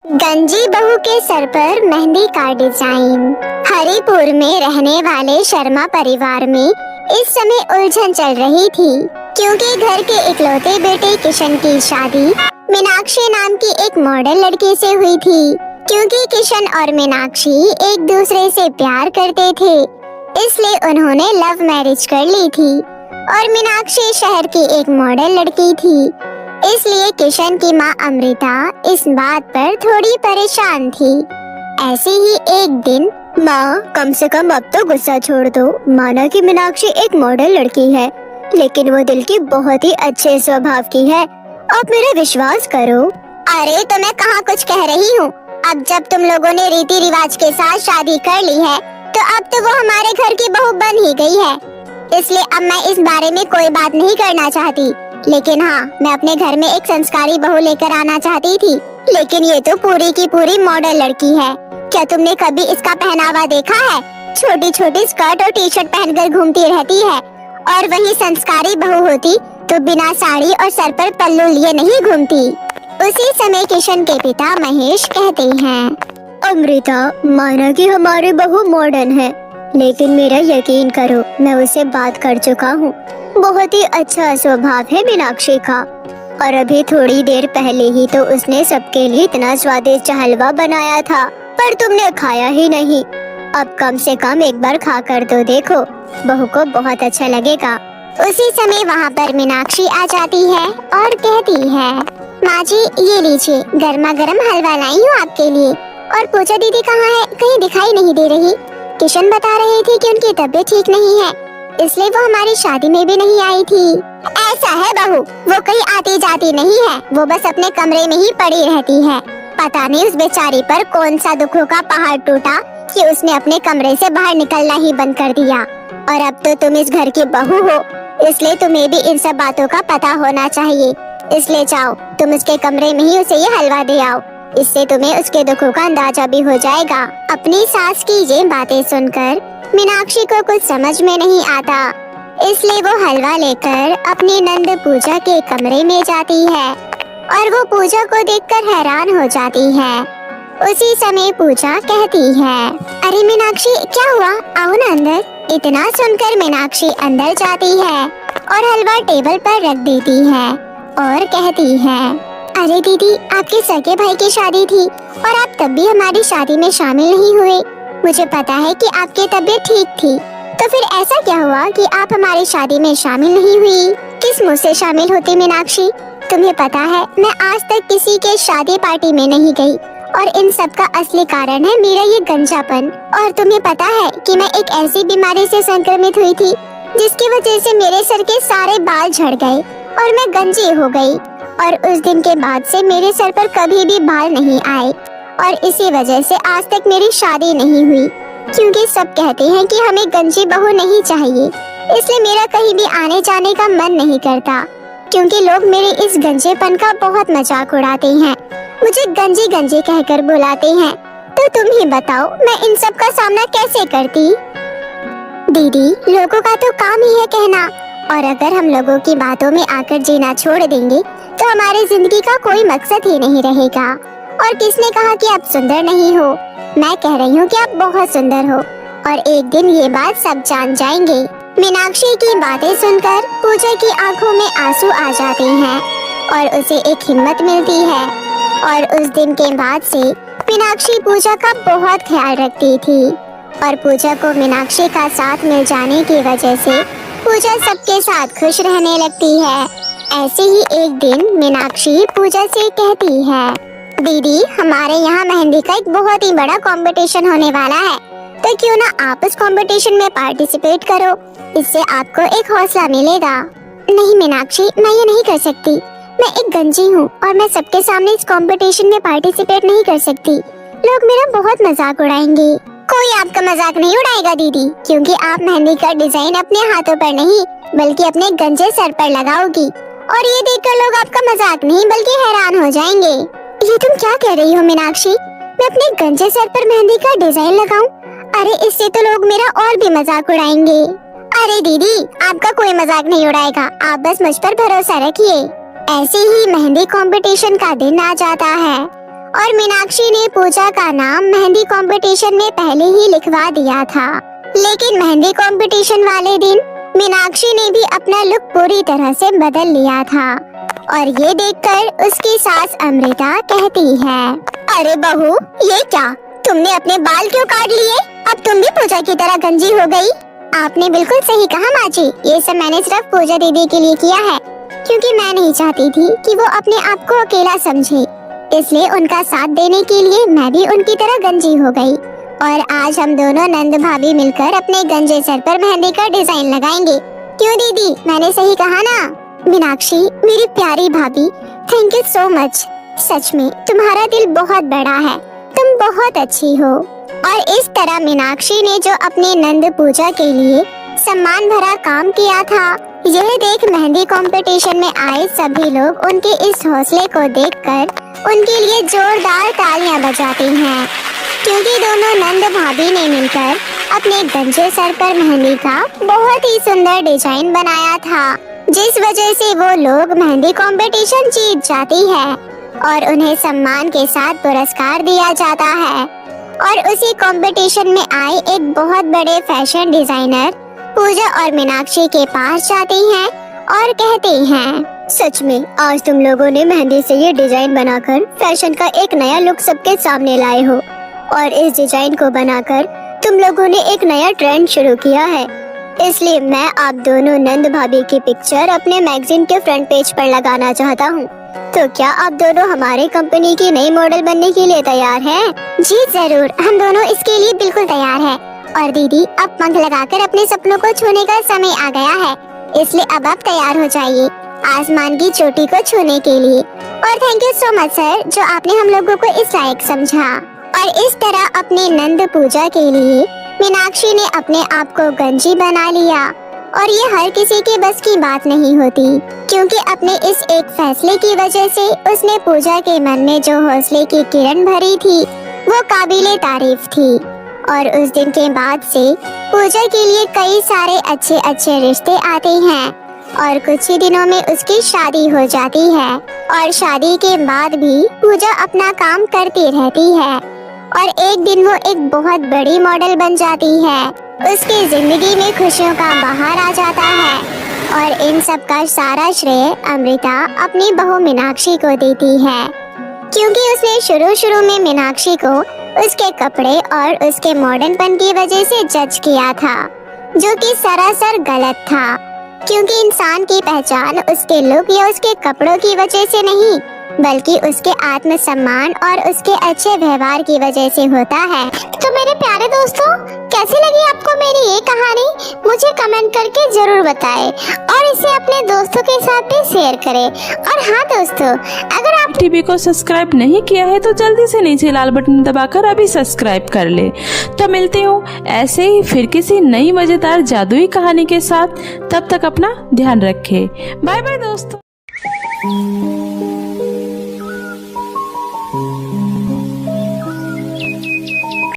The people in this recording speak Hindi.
गंजी बहू के सर पर मेहंदी का डिजाइन। हरिपुर में रहने वाले शर्मा परिवार में इस समय उलझन चल रही थी, क्योंकि घर के इकलौते बेटे किशन की शादी मीनाक्षी नाम की एक मॉडल लड़की से हुई थी। क्योंकि किशन और मीनाक्षी एक दूसरे से प्यार करते थे, इसलिए उन्होंने लव मैरिज कर ली थी और मीनाक्षी शहर की एक मॉडल लड़की थी। इसलिए किशन की माँ अमृता इस बात पर थोड़ी परेशान थी। ऐसे ही एक दिन, माँ कम से कम अब तो गुस्सा छोड़ दो। माना कि मीनाक्षी एक मॉडल लड़की है, लेकिन वो दिल की बहुत ही अच्छे स्वभाव की है। आप मेरा विश्वास करो। अरे तो मैं कहाँ कुछ कह रही हूँ। अब जब तुम लोगों ने रीति रिवाज के साथ शादी कर ली है, तो अब तो वो हमारे घर की बहू बन ही गई है। इसलिए अब मैं इस बारे में कोई बात नहीं करना चाहती। लेकिन हाँ, मैं अपने घर में एक संस्कारी बहू लेकर आना चाहती थी। लेकिन ये तो पूरी की पूरी मॉडल लड़की है। क्या तुमने कभी इसका पहनावा देखा है? छोटी छोटी स्कर्ट और टी शर्ट पहनकर घूमती रहती है, और वही संस्कारी बहू होती तो बिना साड़ी और सर पर पल्लू लिए नहीं घूमती। उसी समय किशन के पिता महेश कहते हैं, अमृता, माना कि हमारी बहू मॉडर्न है, लेकिन मेरा यकीन करो, मैं उससे बात कर चुका हूँ। बहुत ही अच्छा स्वभाव है मीनाक्षी का, और अभी थोड़ी देर पहले ही तो उसने सबके लिए इतना स्वादिष्ट हलवा बनाया था, पर तुमने खाया ही नहीं। अब कम से कम एक बार खा कर तो देखो, बहू को बहुत अच्छा लगेगा। उसी समय वहाँ पर मीनाक्षी आ जाती है और कहती है, माँ जी ये लीजिए, गर्मा गर्म हलवा लाई हूँ आपके लिए। और पूजा दीदी कहाँ है? कहीं दिखाई नहीं दे रही। किशन बता रहे थे कि उनकी तबीयत ठीक नहीं है, इसलिए वो हमारी शादी में भी नहीं आई थी। ऐसा है बहू, वो कहीं आती जाती नहीं है, वो बस अपने कमरे में ही पड़ी रहती है। पता नहीं उस बेचारी पर कौन सा दुखों का पहाड़ टूटा कि उसने अपने कमरे से बाहर निकलना ही बंद कर दिया। और अब तो तुम इस घर की बहू हो, इसलिए तुम्हें भी इन सब बातों का पता होना चाहिए। इसलिए जाओ, तुम उसके कमरे में ही उसे ये हलवा दे आओ, इससे तुम्हें उसके दुखों का अंदाजा भी हो जाएगा। अपनी सास की ये बातें सुनकर मीनाक्षी को कुछ समझ में नहीं आता, इसलिए वो हलवा लेकर अपनी नंद पूजा के कमरे में जाती है और वो पूजा को देखकर हैरान हो जाती है। उसी समय पूजा कहती है, अरे मीनाक्षी क्या हुआ? आओ ना अंदर। इतना सुनकर मीनाक्षी अंदर जाती है और हलवा टेबल पर रख देती है और कहती है, अरे दीदी, आपके सगे भाई की शादी थी और आप तब भी हमारी शादी में शामिल नहीं हुए। मुझे पता है कि आपकी तबीयत ठीक थी, तो फिर ऐसा क्या हुआ कि आप हमारी शादी में शामिल नहीं हुई? किस मुँह से शामिल होती मीनाक्षी? तुम्हें पता है, मैं आज तक किसी के शादी पार्टी में नहीं गई, और इन सब का असली कारण है मेरा ये गंजापन। और तुम्हें पता है कि मैं एक ऐसी बीमारी से संक्रमित हुई थी जिसकी वजह से मेरे सर के सारे बाल झड़ गए और मैं गंजी हो गई। और उस दिन के बाद से मेरे सर पर कभी भी बाल नहीं आए, और इसी वजह से आज तक मेरी शादी नहीं हुई। क्योंकि सब कहते हैं कि हमें गंजी बहू नहीं चाहिए, इसलिए मेरा कहीं भी आने जाने का मन नहीं करता, क्योंकि लोग मेरे इस गंजेपन का बहुत मजाक उड़ाते हैं, मुझे गंजी गंजी कहकर बुलाते हैं। तो तुम ही बताओ, मैं इन सब का सामना कैसे करती? दीदी, लोगों का तो काम ही है कहना, और अगर हम लोगों की बातों में आकर जीना छोड़ देंगे तो हमारी जिंदगी का कोई मकसद ही नहीं रहेगा। और किसने कहा कि आप सुंदर नहीं हो? मैं कह रही हूँ कि आप बहुत सुंदर हो, और एक दिन ये बात सब जान जाएंगे। मीनाक्षी की बातें सुनकर पूजा की आंखों में आंसू आ जाते हैं और उसे एक हिम्मत मिलती है। और उस दिन के बाद से मीनाक्षी पूजा का बहुत ख्याल रखती थी, और पूजा को मीनाक्षी का साथ मिल जाने की वजह से पूजा सबके साथ खुश रहने लगती है। ऐसे ही एक दिन मीनाक्षी पूजा से कहती है, दीदी, हमारे यहाँ मेहंदी का एक बहुत ही बड़ा कंपटीशन होने वाला है, तो क्यों ना आप उस कंपटीशन में पार्टिसिपेट करो, इससे आपको एक हौसला मिलेगा। नहीं मीनाक्षी, मैं ये नहीं कर सकती। मैं एक गंजी हूँ और मैं सबके सामने इस कंपटीशन में पार्टिसिपेट नहीं कर सकती। लोग मेरा बहुत मजाक उड़ाएंगे। कोई आपका मजाक नहीं उड़ाएगा दीदी, क्योंकि आप मेहंदी का डिजाइन अपने हाथों पर नहीं बल्कि अपने गंजे सर पर लगाओगी, और ये देखकर लोग आपका मजाक नहीं बल्कि हैरान हो जाएंगे। ये तुम क्या कह रही हो मीनाक्षी? मैं अपने गंजे सर पर मेहंदी का डिजाइन लगाऊं? अरे इससे तो लोग मेरा और भी मजाक उड़ाएंगे। अरे दीदी, आपका कोई मजाक नहीं उड़ाएगा, आप बस मुझ पर भरोसा रखिए। ऐसे ही मेहंदी कंपटीशन का दिन आ जाता है और मीनाक्षी ने पूजा का नाम मेहंदी कंपटीशन में पहले ही लिखवा दिया था। लेकिन मेहंदी कंपटीशन वाले दिन मीनाक्षी ने भी अपना लुक पूरी तरह से बदल लिया था और ये देखकर उसकी सास अमृता कहती है, अरे बहू, ये क्या, तुमने अपने बाल क्यों काट लिए? अब तुम भी पूजा की तरह गंजी हो गई। आपने बिल्कुल सही कहा माँ जी, ये सब मैंने सिर्फ पूजा दीदी के लिए किया है, क्योंकि मैं नहीं चाहती थी कि वो अपने आप को अकेला समझे। इसलिए उनका साथ देने के लिए मैं भी उनकी तरह गंजी हो गई। और आज हम दोनों नंद भाभी मिलकर अपने गंजे सर पर मेहंदी का डिजाइन लगाएंगे। क्यों दीदी, मैंने सही कहा ना? मीनाक्षी, मेरी प्यारी भाभी, थैंक यू सो मच। सच में तुम्हारा दिल बहुत बड़ा है, तुम बहुत अच्छी हो। और इस तरह मीनाक्षी ने जो अपने नंद पूजा के लिए सम्मान भरा काम किया था, यह देख मेहंदी कंपटीशन में आए सभी लोग उनके इस हौसले को देखकर उनके लिए जोरदार तालियां बजाती हैं, क्योंकि दोनों नंद भाभी ने मिलकर अपने गंजे सर पर मेहंदी का बहुत ही सुंदर डिजाइन बनाया था, जिस वजह से वो लोग मेहंदी कंपटीशन जीत जाती है और उन्हें सम्मान के साथ पुरस्कार दिया जाता है। और उसी कंपटीशन में आए एक बहुत बड़े फैशन डिजाइनर पूजा और मीनाक्षी के पास जाती हैं और कहती हैं, सच में आज तुम लोगों ने मेहंदी से ये डिजाइन बनाकर फैशन का एक नया लुक सबके सामने लाए हो और इस डिजाइन को बनाकर तुम लोगों ने एक नया ट्रेंड शुरू किया है। इसलिए मैं आप दोनों नंद भाभी की पिक्चर अपने मैगजीन के फ्रंट पेज पर लगाना चाहता हूँ। तो क्या आप दोनों हमारे कंपनी की नई मॉडल बनने के लिए तैयार हैं? जी जरूर, हम दोनों इसके लिए बिल्कुल तैयार हैं। और दीदी, अब पंख लगाकर अपने सपनों को छूने का समय आ गया है, इसलिए अब आप तैयार हो जाइए आसमान की चोटी को छूने के लिए। और thank you so much sir, जो आपने हम लोगों को इस लायक समझा। और इस तरह अपने नंद पूजा के लिए मीनाक्षी ने अपने आप को गंजी बना लिया। और ये हर किसी के बस की बात नहीं होती, क्योंकि अपने इस एक फैसले की वजह से उसने पूजा के मन में जो हौसले की किरण भरी थी वो काबिले तारीफ थी। और उस दिन के बाद से पूजा के लिए कई सारे अच्छे अच्छे रिश्ते आते हैं और कुछ ही दिनों में उसकी शादी हो जाती है। और शादी के बाद भी पूजा अपना काम करती रहती है और एक दिन वो एक बहुत बड़ी मॉडल बन जाती है। उसकी जिंदगी में खुशियों का बहार आ जाता है और इन सब का सारा श्रेय अमृता अपनी बहू मीनाक्षी को देती है, क्योंकि उसने शुरू में मीनाक्षी को उसके कपड़े और उसके मॉडर्नपन की वजह से जज किया था, जो कि सरासर गलत था। क्योंकि इंसान की पहचान उसके लुक या उसके कपड़ों की वजह से नहीं, बल्कि उसके आत्मसम्मान और उसके अच्छे व्यवहार की वजह से होता है। तो मेरे प्यारे दोस्तों, कैसी लगी आपको मेरी ये कहानी? मुझे कमेंट करके जरूर बताएं और इसे अपने दोस्तों के साथ भी शेयर करें। और हाँ दोस्तों, अगर आप टीवी को सब्सक्राइब नहीं किया है तो जल्दी से नीचे लाल बटन दबाकर अभी सब्सक्राइब कर ले। तो मिलती हूँ ऐसे ही फिर किसी नई मजेदार जादुई कहानी के साथ। तब तक अपना ध्यान रखें। बाय बाय दोस्तों।